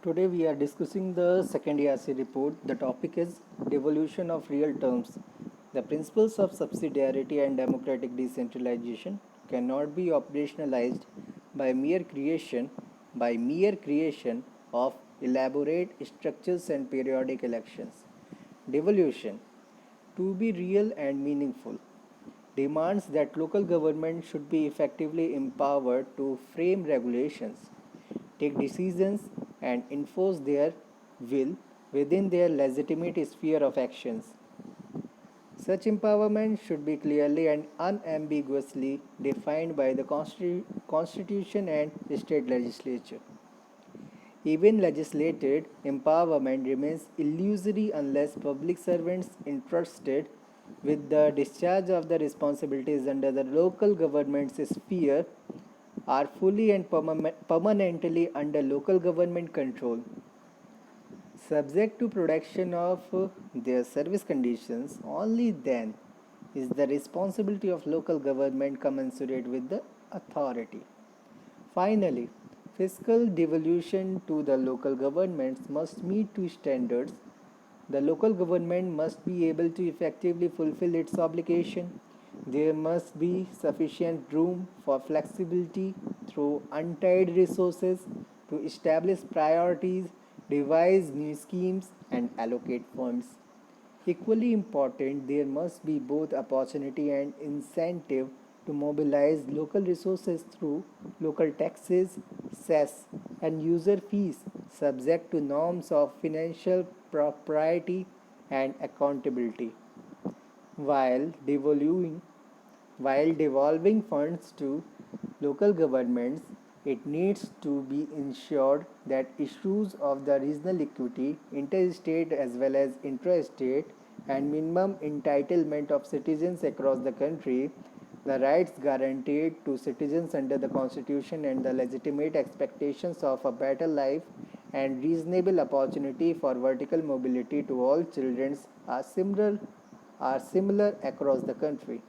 Today we are discussing the second ERC report. The topic is devolution of real terms. The principles of subsidiarity and democratic decentralization cannot be operationalized by mere creation of elaborate structures and periodic elections. Devolution, to be real and meaningful, demands that local government should be effectively empowered to frame regulations, take decisions, and enforce their will within their legitimate sphere of actions. Such empowerment should be clearly and unambiguously defined by the Constitution and state legislature. Even legislated empowerment remains illusory unless public servants entrusted with the discharge of the responsibilities under the local government's sphere are fully and permanently under local government control, subject to protection of their service conditions. Only then is the responsibility of local government commensurate with the authority. Finally, fiscal devolution to the local governments must meet two standards. The local government must be able to effectively fulfill its obligation. There must be sufficient room for flexibility through untied resources to establish priorities, devise new schemes, and allocate funds. Equally important, there must be both opportunity and incentive to mobilize local resources through local taxes, cess, and user fees subject to norms of financial propriety and accountability. While devolving, while devolving funds to local governments, it needs to be ensured that issues of the regional equity, interstate as well as intrastate, and minimum entitlement of citizens across the country, the rights guaranteed to citizens under the Constitution, and the legitimate expectations of a better life and reasonable opportunity for vertical mobility to all children are similar across the country.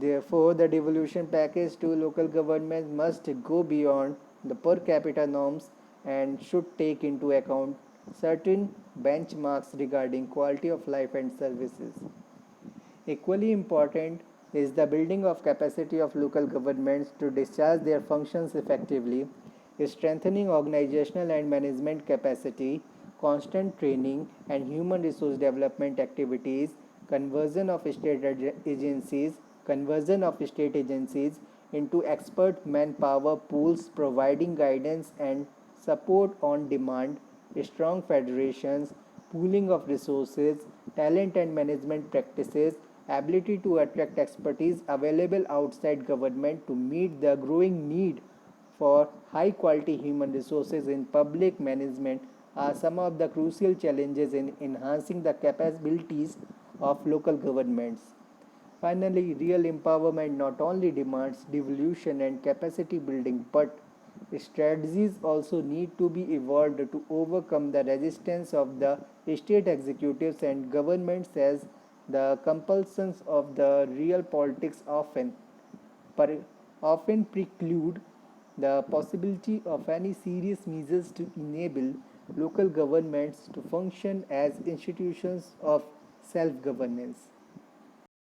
Therefore, the devolution package to local governments must go beyond the per capita norms and should take into account certain benchmarks regarding quality of life and services. Equally important is the building of capacity of local governments to discharge their functions effectively, strengthening organizational and management capacity, constant training and human resource development activities, conversion of state agencies, conversion of state agencies into expert manpower pools providing guidance and support on demand, strong federations, pooling of resources, talent and management practices, ability to attract expertise available outside government to meet the growing need for high quality human resources in public management are some of the crucial challenges in enhancing the capabilities of local governments. Finally, real empowerment not only demands devolution and capacity building, but strategies also need to be evolved to overcome the resistance of the state executives and governments as the compulsions of the real politics often preclude the possibility of any serious measures to enable local governments to function as institutions of self governance.